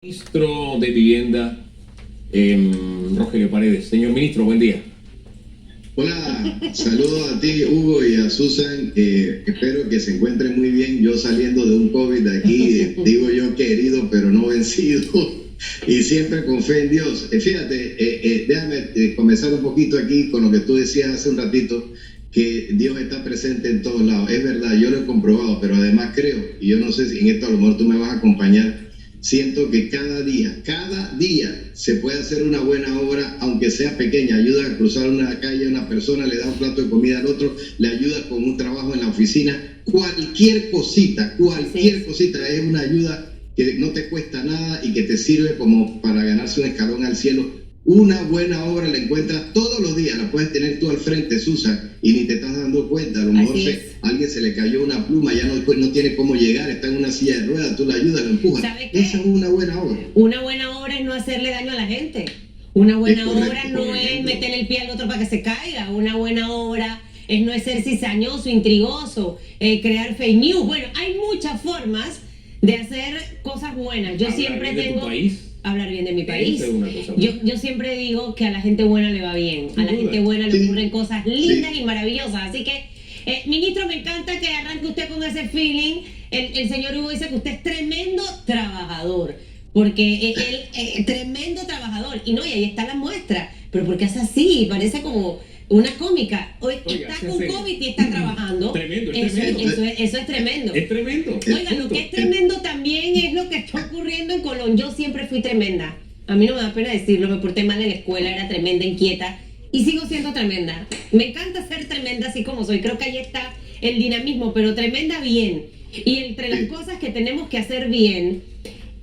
Ministro de Vivienda, Rogelio Paredes. Señor ministro, buen día. Hola, saludos a ti, Hugo, y a Susan. Espero que se encuentren muy bien. Yo saliendo de un COVID de aquí, digo yo que herido, pero no vencido, y siempre con fe en Dios. Fíjate, déjame comenzar un poquito aquí con lo que tú decías hace un ratito, que Dios está presente en todos lados. Es verdad, yo lo he comprobado, pero además creo, y yo no sé si en esto a lo mejor tú me vas a acompañar, siento que cada día se puede hacer una buena obra, aunque sea pequeña. Ayuda a cruzar una calle a una persona, le da un plato de comida al otro, le ayuda con un trabajo en la oficina. Cualquier cosita es una ayuda que no te cuesta nada y que te sirve como para ganarse un escalón al cielo. Una a obra la encuentras todos los días, la puedes tener tú al frente, Susan, y ni te estás dando cuenta. A lo mejor a alguien se le cayó una pluma, ya no tiene cómo llegar, está en una silla de ruedas, tú la ayudas, la empujas. Esa es una buena obra. Una buena obra es no hacerle daño a la gente. Una buena obra no es meterle el pie al otro para que se caiga. Una buena obra es no ser cizañoso, intrigoso, crear fake news. Bueno, hay muchas formas de hacer cosas buenas. Yo siempre tengo... hablar bien de mi país. Yo siempre digo que a la gente buena le va bien, a la gente buena le ocurren cosas lindas y maravillosas. Así que, ministro, me encanta que arranque usted con ese feeling. El señor Hugo dice que usted es tremendo trabajador, porque él tremendo trabajador. Y no, y ahí está la muestra. Pero porque es así, parece como una cómica. Oiga, está con COVID y está trabajando. Tremendo, eso es tremendo. Es tremendo. Oiga, lo que es tremendo también es lo que está ocurriendo en Colón. Yo siempre fui tremenda. A mí no me da pena decirlo, me porté mal en la escuela, era tremenda, inquieta. Y sigo siendo tremenda. Me encanta ser tremenda así como soy. Creo que ahí está el dinamismo, pero tremenda bien. Y entre las cosas que tenemos que hacer bien,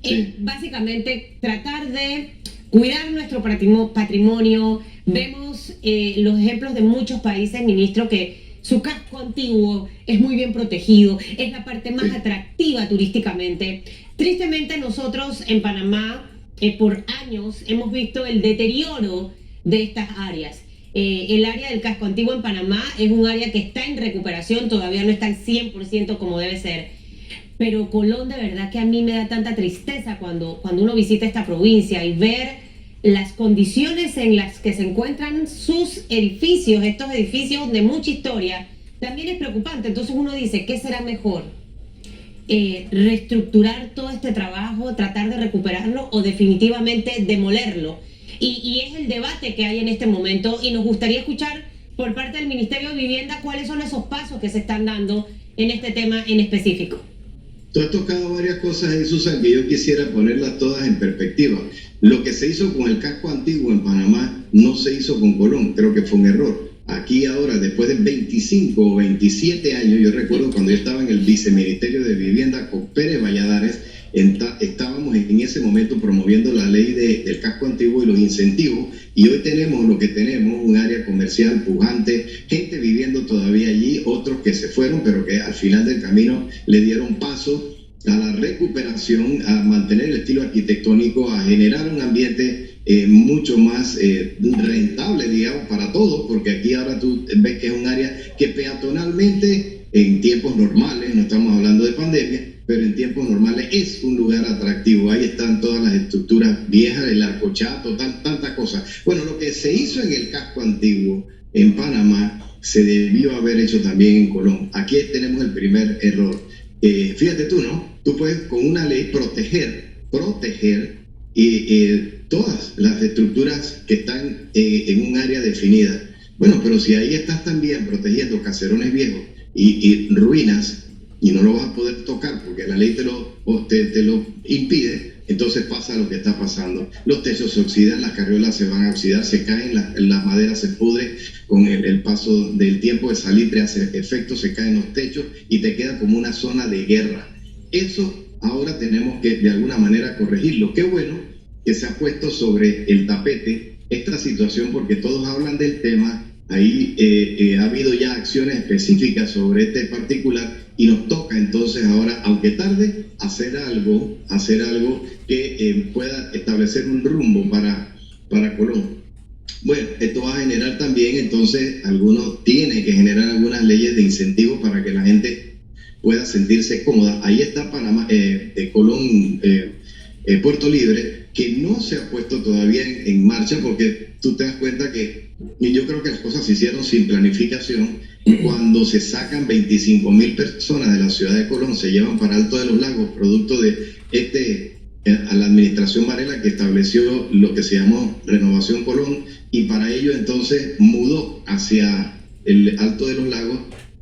es básicamente tratar de cuidar nuestro patrimonio. Vemos los ejemplos de muchos países, ministro, que su casco antiguo es muy bien protegido, es la parte más atractiva turísticamente. Tristemente nosotros en Panamá por años hemos visto el deterioro de estas áreas. El área del casco antiguo en Panamá es un área que está en recuperación, todavía no está al 100% como debe ser. Pero Colón, de verdad que a mí me da tanta tristeza cuando uno visita esta provincia y ver las condiciones en las que se encuentran sus edificios, estos edificios de mucha historia, también es preocupante. Entonces uno dice, ¿qué será mejor? ¿Reestructurar todo este trabajo, tratar de recuperarlo o definitivamente demolerlo? Y es el debate que hay en este momento y nos gustaría escuchar por parte del Ministerio de Vivienda cuáles son esos pasos que se están dando en este tema en específico. Tú has tocado varias cosas ahí, Susan, que yo quisiera ponerlas todas en perspectiva. Lo que se hizo con el casco antiguo en Panamá no se hizo con Colón, creo que fue un error. Aquí ahora, después de 25 o 27 años, yo recuerdo cuando yo estaba en el Viceministerio de Vivienda con Pérez Valladares, estábamos en ese momento promoviendo la ley del casco antiguo y los incentivos, y hoy tenemos lo que tenemos, un área comercial pujante, gente viviendo todavía allí, otros que se fueron, pero que al final del camino le dieron paso a la recuperación, a mantener el estilo arquitectónico, a generar un ambiente mucho más rentable, digamos, para todos, porque aquí ahora tú ves que es un área que peatonalmente, en tiempos normales, no estamos hablando de pandemia, pero en tiempos normales es un lugar atractivo. Ahí están todas las estructuras viejas, el arcochato, tantas cosas. Bueno, lo que se hizo en el casco antiguo en Panamá se debió haber hecho también en Colón. Aquí tenemos el primer error. Fíjate tú, ¿no? Tú puedes con una ley proteger todas las estructuras que están en un área definida. Bueno, pero si ahí estás también protegiendo caserones viejos y ruinas, y no lo vas a poder tocar porque la ley te lo impide, entonces pasa lo que está pasando. Los techos se oxidan, las carriolas se van a oxidar, se caen, las maderas se pudren con el paso del tiempo, el salitre hace efecto, se caen los techos y te queda como una zona de guerra. Eso ahora tenemos que de alguna manera corregirlo. Qué bueno que se ha puesto sobre el tapete esta situación porque todos hablan del tema. Ahí ha habido ya acciones específicas sobre este particular y nos toca entonces ahora, aunque tarde, hacer algo que pueda establecer un rumbo para Colón. Bueno, esto va a generar también, entonces, algunos tienen que generar algunas leyes de incentivos para que la gente pueda sentirse cómoda. Ahí está Panamá, Colón, Puerto Libre, que no se ha puesto todavía en marcha, porque tú te das cuenta que, y yo creo que las cosas se hicieron sin planificación. Cuando se sacan 25.000 personas de la ciudad de Colón, se llevan para Alto de los Lagos, producto de a la administración Varela, que estableció lo que se llamó Renovación Colón, y para ello entonces mudó hacia el Alto de los Lagos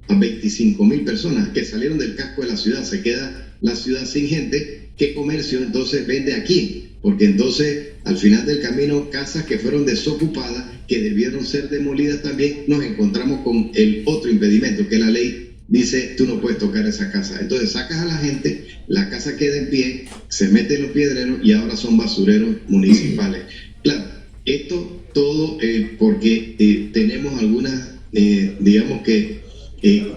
a 25.000 personas que salieron del casco de la ciudad. Se queda la ciudad sin gente. ¿Qué comercio entonces vende aquí? Porque entonces al final del camino, casas que fueron desocupadas, que debieron ser demolidas también, nos encontramos con el otro impedimento, que la ley dice: tú no puedes tocar esa casa. Entonces sacas a la gente, la casa queda en pie, se meten los piedreros y ahora son basureros municipales. Claro, esto todo porque tenemos algunas, digamos que,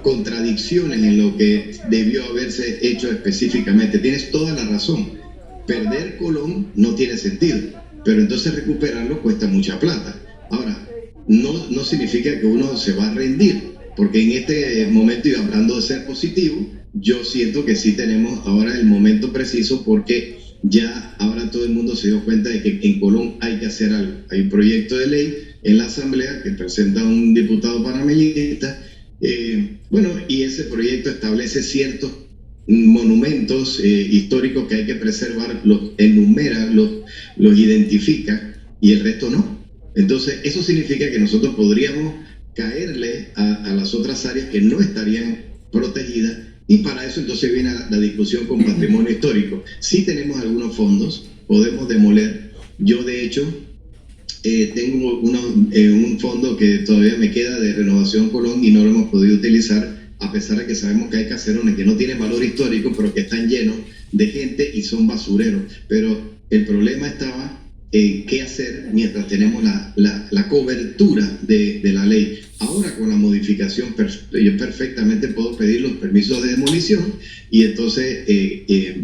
contradicciones en lo que debió haberse hecho específicamente. Tienes toda la razón. Perder Colón no tiene sentido, pero entonces recuperarlo cuesta mucha plata. Ahora, no significa que uno se va a rendir, porque en este momento, y hablando de ser positivo, yo siento que sí tenemos ahora el momento preciso, porque ya ahora todo el mundo se dio cuenta de que en Colón hay que hacer algo. Hay un proyecto de ley en la Asamblea que presenta un diputado panameñista, y ese proyecto establece ciertos monumentos históricos que hay que preservar, los enumera, los identifica, y el resto no. Entonces eso significa que nosotros podríamos caerle a las otras áreas que no estarían protegidas, y para eso entonces viene la discusión con patrimonio histórico. Sí tenemos algunos fondos, podemos demoler. Yo de hecho tengo un fondo que todavía me queda de Renovación Colón y no lo hemos podido utilizar, a pesar de que sabemos que hay caserones que no tienen valor histórico, pero que están llenos de gente y son basureros. Pero el problema estaba en qué hacer mientras tenemos la cobertura de la ley. Ahora, con la modificación, yo perfectamente puedo pedir los permisos de demolición y entonces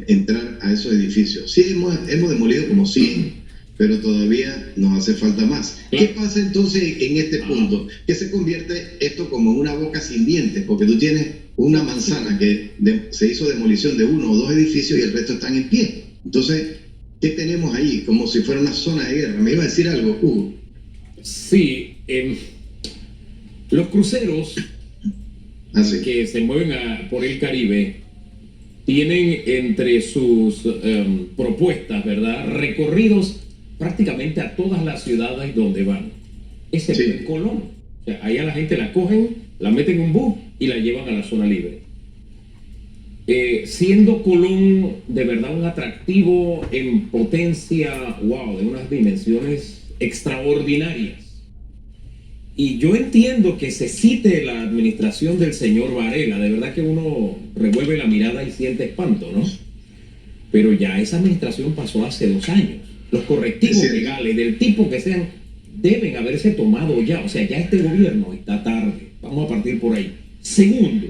entrar a esos edificios. Sí, hemos demolido como 100, pero todavía nos hace falta más. ¿Qué pasa entonces en este punto? Que se convierte esto como en una boca sin dientes, porque tú tienes una manzana que se hizo demolición de 1 o 2 edificios y el resto están en pie. Entonces, ¿qué tenemos ahí? Como si fuera una zona de guerra. ¿Me iba a decir algo, Hugo? Sí, los cruceros que se mueven por el Caribe tienen entre sus propuestas, ¿verdad?, recorridos prácticamente a todas las ciudades donde van, excepto en Colón. O sea, allá la gente la cogen, la meten en un bus y la llevan a la zona libre. Siendo Colón de verdad un atractivo en potencia, wow, de unas dimensiones extraordinarias. Y yo entiendo que se cite la administración del señor Varela, de verdad que uno revuelve la mirada y siente espanto, ¿no? Pero ya esa administración pasó hace 2 años. Los correctivos legales, del tipo que sean, deben haberse tomado ya. O sea, ya este gobierno está tarde. Vamos a partir por ahí. Segundo,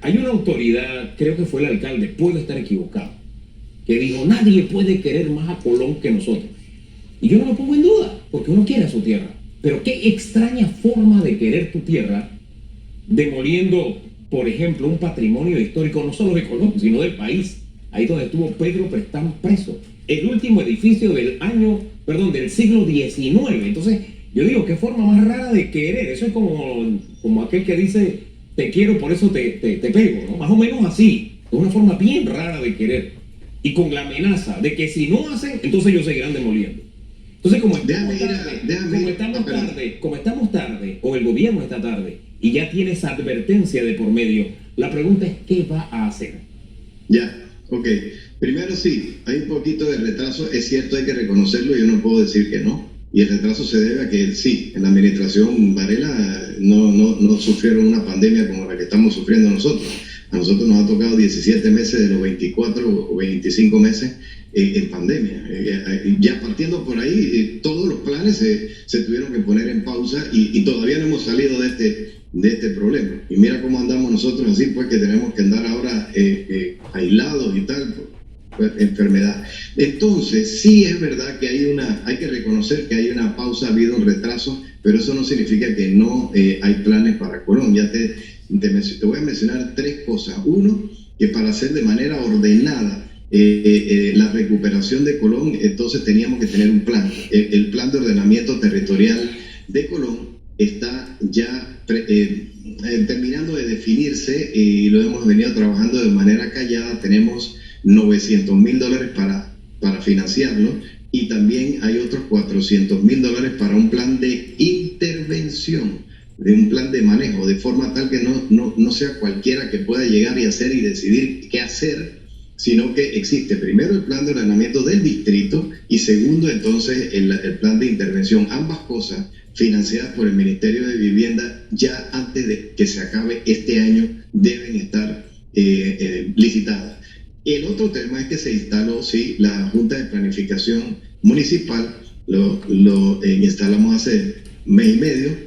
hay una autoridad, creo que fue el alcalde, puedo estar equivocado, que dijo: nadie puede querer más a Colón que nosotros. Y yo no lo pongo en duda, porque uno quiere a su tierra. Pero qué extraña forma de querer tu tierra, demoliendo, por ejemplo, un patrimonio histórico no solo de Colón, sino del país. Ahí donde estuvo Pedro Prestán preso. El último edificio del siglo XIX. Entonces, yo digo, qué forma más rara de querer. Eso es como aquel que dice: te quiero, por eso te pego, ¿no? Más o menos así. Es una forma bien rara de querer. Y con la amenaza de que si no hacen, entonces ellos seguirán demoliendo. Entonces, como estamos tarde, o el gobierno está tarde, y ya tiene esa advertencia de por medio, la pregunta es: ¿qué va a hacer? Ya, ok. Primero, sí, hay un poquito de retraso, es cierto, hay que reconocerlo, yo no puedo decir que no. Y el retraso se debe a que sí, en la administración Varela no sufrieron una pandemia como la que estamos sufriendo nosotros. A nosotros nos ha tocado 17 meses de los 24 o 25 meses en pandemia. Ya partiendo por ahí, todos los planes se tuvieron que poner en pausa y todavía no hemos salido de este problema. Y mira cómo andamos nosotros así, pues, que tenemos que andar ahora aislados y tal, pues, enfermedad. Entonces, sí es verdad que hay que reconocer que hay una pausa, ha habido un retraso, pero eso no significa que no hay planes para Colón. Ya te voy a mencionar 3 cosas. Uno, que para hacer de manera ordenada la recuperación de Colón, entonces teníamos que tener un plan. El plan de ordenamiento territorial de Colón está ya terminando de definirse y lo hemos venido trabajando de manera callada. Tenemos $900,000 para financiarlo y también hay otros $400,000 para un plan de intervención, de un plan de manejo, de forma tal que no sea cualquiera que pueda llegar y hacer y decidir qué hacer, sino que existe primero el plan de ordenamiento del distrito y segundo entonces el plan de intervención. Ambas cosas financiadas por el Ministerio de Vivienda ya antes de que se acabe este año deben estar licitadas. El otro tema es que se instaló, sí, la Junta de Planificación Municipal, lo instalamos hace mes y medio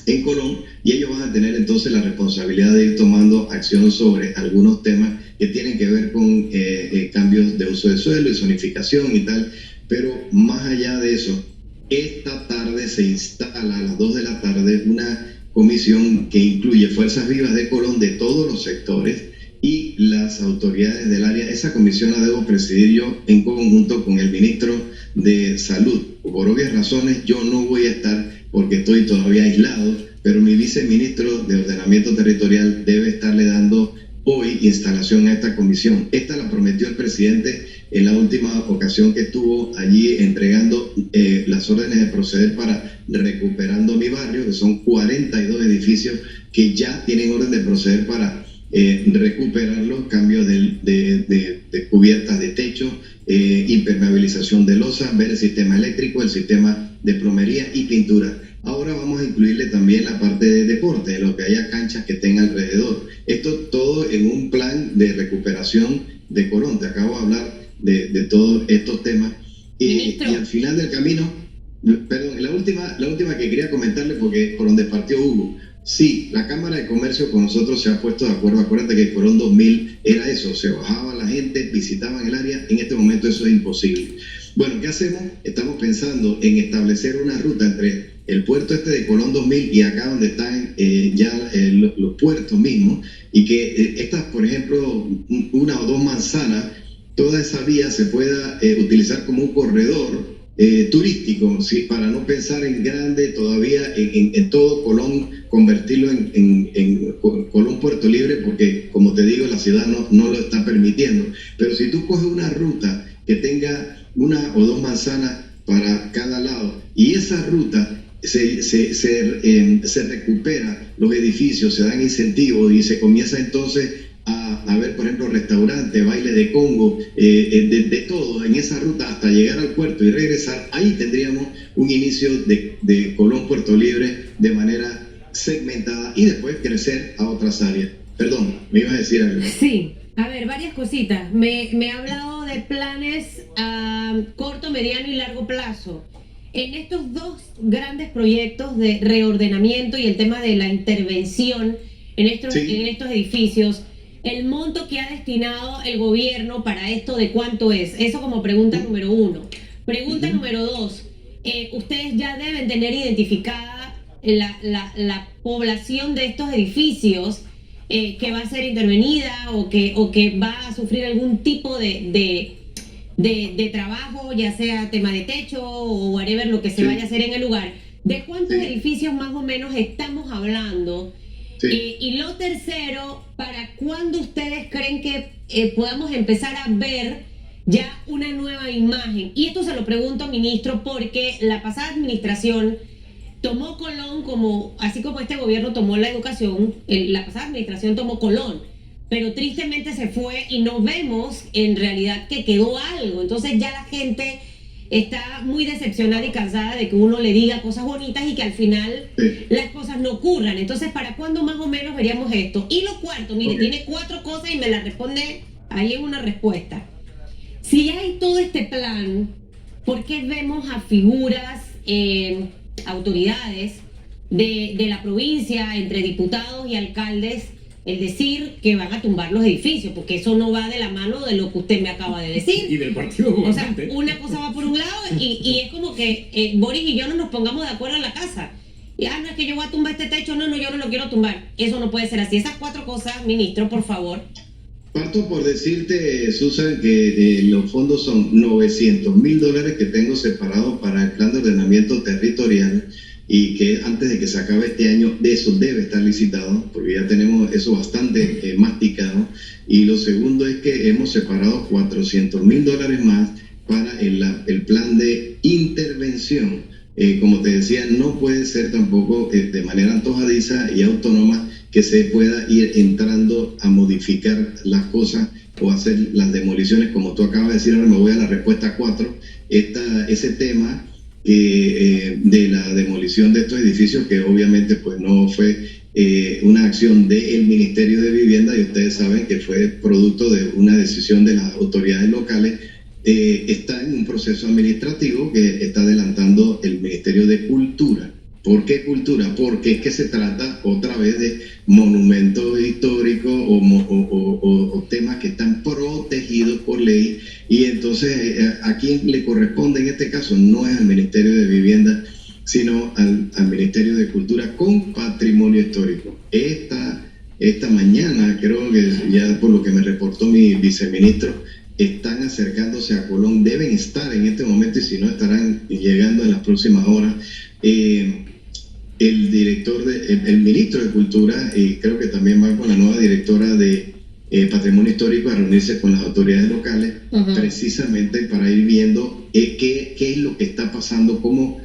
en Colón, y ellos van a tener entonces la responsabilidad de ir tomando acción sobre algunos temas que tienen que ver con cambios de uso de suelo y zonificación y tal. Pero más allá de eso, esta tarde se instala a las 2 de la tarde una comisión que incluye Fuerzas Vivas de Colón de todos los sectores y las autoridades del área. Esa comisión la debo presidir yo en conjunto con el ministro de Salud. Por obvias razones yo no voy a estar porque estoy todavía aislado, pero mi viceministro de Ordenamiento Territorial debe estarle dando hoy instalación a esta comisión. Esta la prometió el presidente en la última ocasión que estuvo allí entregando las órdenes de proceder para Recuperando Mi Barrio, que son 42 edificios que ya tienen orden de proceder para recuperarlos, cambios de cubiertas de techo, impermeabilización de losas, ver el sistema eléctrico, el sistema de plomería y pintura. Ahora vamos a incluirle también la parte de deporte, de lo que haya canchas que tenga alrededor. Esto todo en un plan de recuperación de Colón. Te acabo de hablar de todos estos temas. Y al final del camino, perdón, la última que quería comentarle, porque por donde partió Hugo, sí, la Cámara de Comercio con nosotros se ha puesto de acuerdo. Acuérdate que Colón 2000 era eso, se bajaba la gente, visitaban el área. En este momento eso es imposible. Bueno, ¿qué hacemos? Estamos pensando en establecer una ruta entre el puerto de Colón 2000 y acá donde están los puertos mismos, y que estas, por ejemplo, 1 o 2 manzanas, toda esa vía se pueda utilizar como un corredor turístico, ¿sí? Para no pensar en grande todavía, en todo Colón, convertirlo en Colón Puerto Libre, porque como te digo, la ciudad no lo está permitiendo. Pero si tú coges una ruta que tenga 1 o 2 manzanas para cada lado, y esa ruta se recupera los edificios, se dan incentivos y se comienza entonces a ver, por ejemplo, restaurantes, baile de Congo, de todo en esa ruta hasta llegar al puerto y regresar. Ahí tendríamos un inicio de Colón Puerto Libre de manera segmentada y después crecer a otras áreas. Perdón, me ibas a decir algo. Sí, a ver, varias cositas. Me ha hablado de planes a corto, mediano y largo plazo. En estos 2 grandes proyectos de reordenamiento y el tema de la intervención en estos edificios, el monto que ha destinado el gobierno para esto, ¿de cuánto es? Eso como pregunta número 1. Pregunta número 2. Ustedes ya deben tener identificada la población de estos edificios que va a ser intervenida o que va a sufrir algún tipo de trabajo, ya sea tema de techo o whatever, lo que se vaya a hacer en el lugar. ¿De cuántos edificios más o menos estamos hablando? Y lo tercero, ¿para cuándo ustedes creen que podamos empezar a ver ya una nueva imagen? Y esto se lo pregunto, ministro, porque la pasada administración tomó Colón como, así como este gobierno tomó la educación, la pasada administración tomó Colón, pero tristemente se fue y no vemos en realidad que quedó algo. Entonces ya la gente está muy decepcionada y cansada de que uno le diga cosas bonitas y que al final las cosas no ocurran. Entonces, ¿para cuándo más o menos veríamos esto? Y lo cuarto, mire, tiene 4 cosas y me las responde ahí en una respuesta. Si hay todo este plan, ¿por qué vemos a figuras, autoridades de la provincia, entre diputados y alcaldes, el decir que van a tumbar los edificios? Porque eso no va de la mano de lo que usted me acaba de decir. Y del partido gobernante. O sea, una cosa va por un lado y es como que Boris y yo no nos pongamos de acuerdo en la casa. Y no es que yo voy a tumbar este techo, no, yo no lo quiero tumbar. Eso no puede ser así. Esas 4 cosas, ministro, por favor. Parto por decirte, Susan, que los fondos son $900,000 que tengo separados para el plan de ordenamiento territorial y que antes de que se acabe este año de eso debe estar licitado, porque ya tenemos eso bastante masticado. Y lo segundo es que hemos separado $400,000 más para el plan de intervención. Como te decía, no puede ser tampoco de manera antojadiza y autónoma que se pueda ir entrando a modificar las cosas o hacer las demoliciones, como tú acabas de decir. Ahora me voy a la respuesta 4, ese tema de la demolición de estos edificios, que obviamente pues no fue una acción del Ministerio de Vivienda, y ustedes saben que fue producto de una decisión de las autoridades locales. Está en un proceso administrativo que está adelantando el Ministerio de Cultura. ¿Por qué cultura? Porque es que se trata otra vez de monumentos históricos o temas que están protegidos por ley, y entonces a quien le corresponde en este caso no es al Ministerio de Vivienda, sino al Ministerio de Cultura con patrimonio histórico. Esta mañana, creo que ya por lo que me reportó mi viceministro, están acercándose a Colón, deben estar en este momento, y si no estarán llegando en las próximas horas. El ministro de Cultura, y creo que también va con la nueva directora de Patrimonio Histórico, a reunirse con las autoridades locales, precisamente para ir viendo qué es lo que está pasando, cómo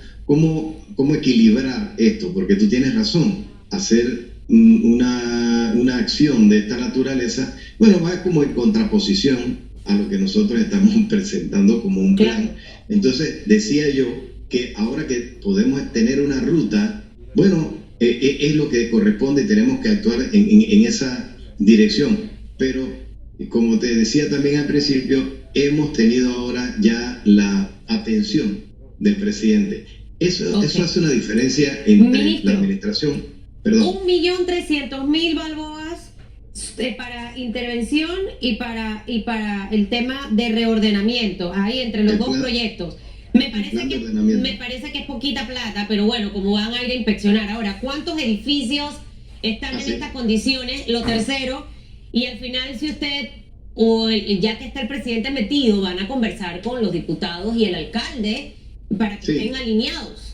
equilibrar esto, porque tú tienes razón, hacer una acción de esta naturaleza, bueno, va como en contraposición a lo que nosotros estamos presentando como un plan. Entonces decía yo que ahora que podemos tener una ruta, bueno, es lo que corresponde y tenemos que actuar en esa dirección. Pero como te decía también al principio, hemos tenido ahora ya la atención del presidente. Eso hace una diferencia entre la administración. Perdón. 1.300.000 balboas para intervención y para el tema de reordenamiento, ahí entre los dos proyectos. Me parece que es poquita plata, pero bueno, como van a ir a inspeccionar. Ahora, ¿cuántos edificios están en estas condiciones? Lo tercero, y al final, si usted, ya que está el presidente metido, van a conversar con los diputados y el alcalde para que estén alineados.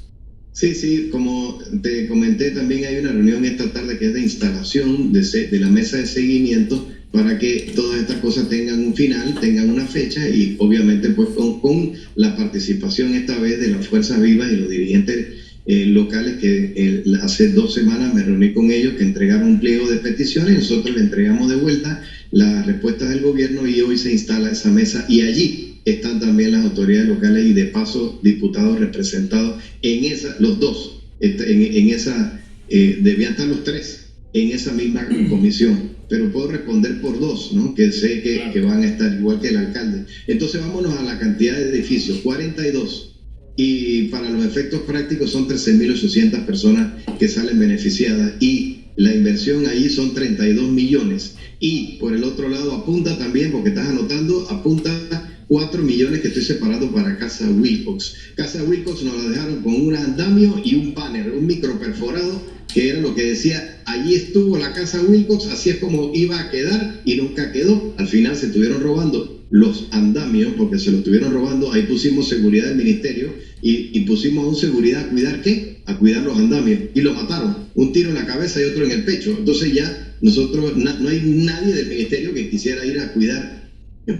Sí, como te comenté, también hay una reunión esta tarde que es de instalación de la mesa de seguimiento para que todas estas cosas tengan un final, tengan una fecha, y obviamente pues con la participación esta vez de las fuerzas vivas y los dirigentes locales que hace 2 semanas me reuní con ellos, que entregaron un pliego de peticiones, nosotros le entregamos de vuelta las respuestas del gobierno y hoy se instala esa mesa, y allí están también las autoridades locales y de paso diputados representados en esa, los dos, en esa, debían estar los 3 en esa misma comisión, pero puedo responder por 2, ¿no? Que sé que van a estar igual que el alcalde. Entonces vámonos a la cantidad de edificios, 42, y para los efectos prácticos son 13.800 personas que salen beneficiadas, y la inversión ahí son 32 millones, y por el otro lado apunta también, porque estás anotando, apunta 4 millones que estoy separando para Casa Wilcox. Casa Wilcox nos la dejaron con un andamio y un banner, un micro perforado, que era lo que decía, allí estuvo la Casa Wilcox, así es como iba a quedar, y nunca quedó. Al final se estuvieron robando los andamios, porque se los estuvieron robando. Ahí pusimos seguridad del ministerio y pusimos a un seguridad a cuidar ¿qué? A cuidar los andamios, y lo mataron, un tiro en la cabeza y otro en el pecho. Entonces ya nosotros, no hay nadie del ministerio que quisiera ir a cuidar,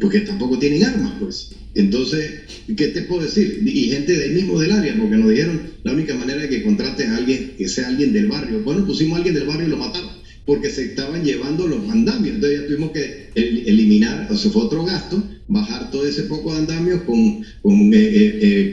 porque tampoco tienen armas, pues. Entonces, ¿qué te puedo decir? Y gente del mismo del área, porque nos dijeron, la única manera de que contrates a alguien, que sea alguien del barrio. Bueno, pusimos a alguien del barrio y lo mataron, porque se estaban llevando los andamios. Entonces ya tuvimos que eliminar, o sea, fue otro gasto, bajar todo ese poco de andamios con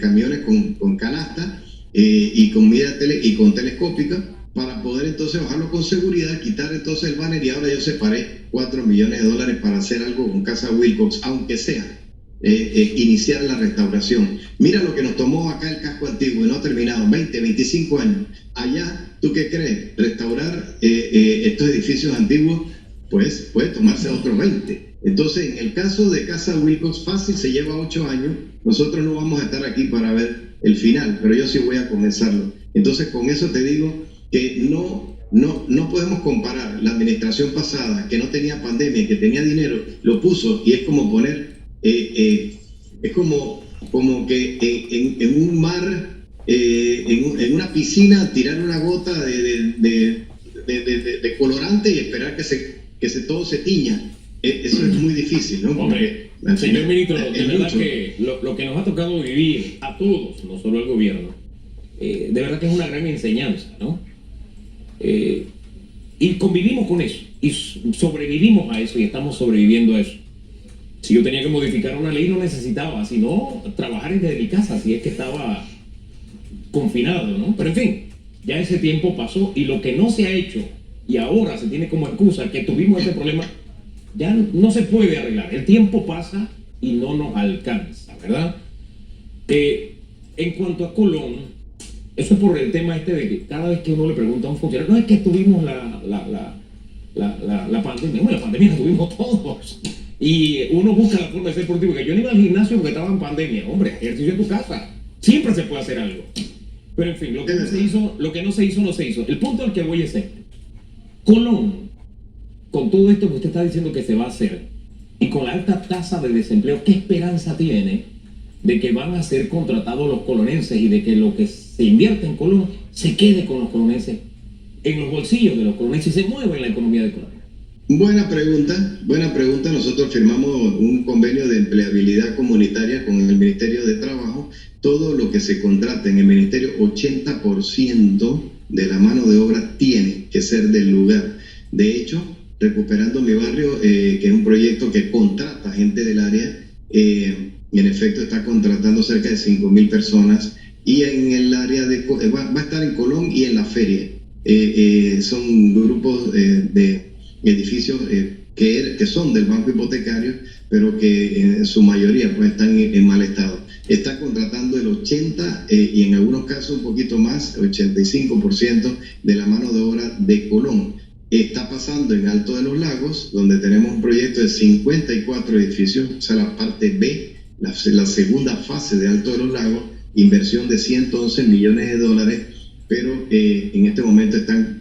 camiones con canasta y con mira y con telescópica, para poder entonces bajarlo con seguridad, quitar entonces el banner, y ahora yo separé $4 millones para hacer algo con Casa Wilcox, aunque sea iniciar la restauración. Mira lo que nos tomó acá el casco antiguo y no ha terminado, 20, 25 años. Allá, ¿tú qué crees? Restaurar estos edificios antiguos, pues puede tomarse otros 20. Entonces, en el caso de Casa Wilcox, fácil, se lleva 8 años. Nosotros no vamos a estar aquí para ver el final, pero yo sí voy a comenzarlo. Entonces, con eso te digo que no no podemos comparar la administración pasada, que no tenía pandemia, que tenía dinero, lo puso, y es como poner, es como que en un mar, en una piscina, tirar una gota de colorante y esperar que todo se tiña. Eso es muy difícil, ¿no? Hombre, señor ministro, de verdad que lo que nos ha tocado vivir a todos, no solo al gobierno, de verdad que es una gran enseñanza, ¿no? Y convivimos con eso, y sobrevivimos a eso, y estamos sobreviviendo a eso. Si yo tenía que modificar una ley, no necesitaba, sino trabajar desde mi casa, si es que estaba confinado, ¿no? Pero en fin, ya ese tiempo pasó, y lo que no se ha hecho, y ahora se tiene como excusa que tuvimos ese problema, ya no se puede arreglar. El tiempo pasa y no nos alcanza, ¿verdad? En cuanto a Colón, eso es por el tema este de que cada vez que uno le pregunta a un funcionario, no es que tuvimos la pandemia. Bueno, la pandemia la tuvimos todos. Y uno busca la forma de ser productivo. Que yo no iba al gimnasio porque estaba en pandemia. Hombre, ejercicio en tu casa. Siempre se puede hacer algo. Pero en fin, lo que no se hizo, no se hizo. El punto al que voy es este. Colón, con todo esto que usted está diciendo que se va a hacer, y con la alta tasa de desempleo, ¿qué esperanza tiene de que van a ser contratados los colonenses y de que lo que se invierte en Colón se quede con los colonenses, en los bolsillos de los colonenses, y se mueva en la economía de Colón? Buena pregunta. Nosotros firmamos un convenio de empleabilidad comunitaria con el Ministerio de Trabajo. Todo lo que se contrata en el Ministerio, 80% de la mano de obra tiene que ser del lugar. De hecho, Recuperando mi Barrio, que es un proyecto que contrata gente del área, en efecto está contratando cerca de 5.000 personas, y en el área va a estar en Colón y en la feria. Son grupos de edificios que son del banco hipotecario, pero que en su mayoría pues están en mal estado. Está contratando el 80% y en algunos casos un poquito más, 85% de la mano de obra de Colón. Está pasando en Alto de los Lagos, donde tenemos un proyecto de 54 edificios, o sea, la parte B, la segunda fase de Alto de los Lagos, inversión de 111 millones de dólares, pero en este momento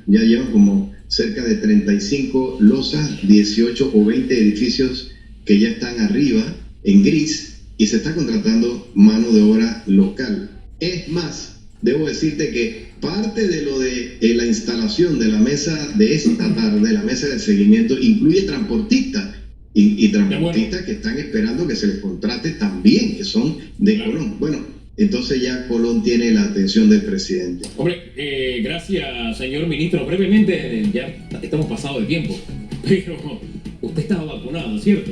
ya llevan como cerca de 35 losas, 18 o 20 edificios que ya están arriba en gris, y se está contratando mano de obra local. Es más, debo decirte que parte de lo de la instalación de la mesa de esta tarde, la mesa de seguimiento, incluye transportistas y transportistas que están esperando que se les contrate también, que son de Colón. Bueno, entonces ya Colón tiene la atención del presidente. Hombre, gracias, señor ministro. Brevemente, ya estamos pasados de tiempo, pero usted estaba vacunado, ¿cierto?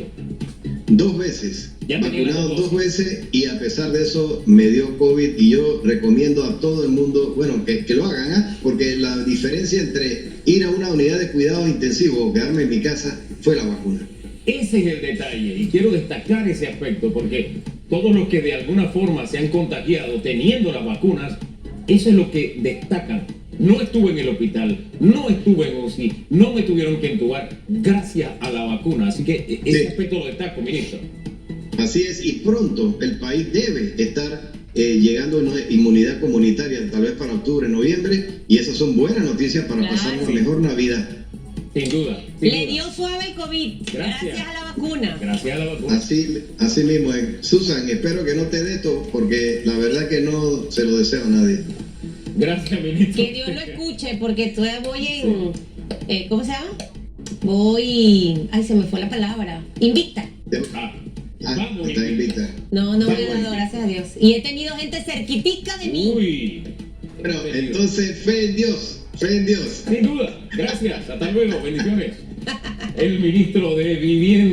2 veces. Vacunado 2 veces, y a pesar de eso me dio COVID, y yo recomiendo a todo el mundo, bueno, que lo hagan, porque la diferencia entre ir a una unidad de cuidados intensivos o quedarme en mi casa fue la vacuna. Ese es el detalle, y quiero destacar ese aspecto, porque todos los que de alguna forma se han contagiado teniendo las vacunas, eso es lo que destacan. No estuve en el hospital, no estuve en UCI, no me tuvieron que entubar gracias a la vacuna. Así que ese aspecto lo destaco, ministro. Así es, y pronto el país debe estar llegando a una inmunidad comunitaria, tal vez para octubre, noviembre, y esas son buenas noticias para pasar una mejor Navidad. Sin duda. Le dio suave el COVID, gracias a la vacuna. Gracias a la vacuna. Así mismo. Susan, espero que no te dé esto, porque la verdad que no se lo deseo a nadie. Gracias, ministro. Que Dios lo escuche, porque todavía voy en... ¿cómo se llama? Ay, se me fue la palabra. Invicta. Vamos, está invicta. No me he dado, gracias a Dios. Y he tenido gente cerquitica de mí. Uy. Bueno, entonces, fe en Dios. Sin duda. Gracias. Hasta luego. Bendiciones. El ministro de Vivienda.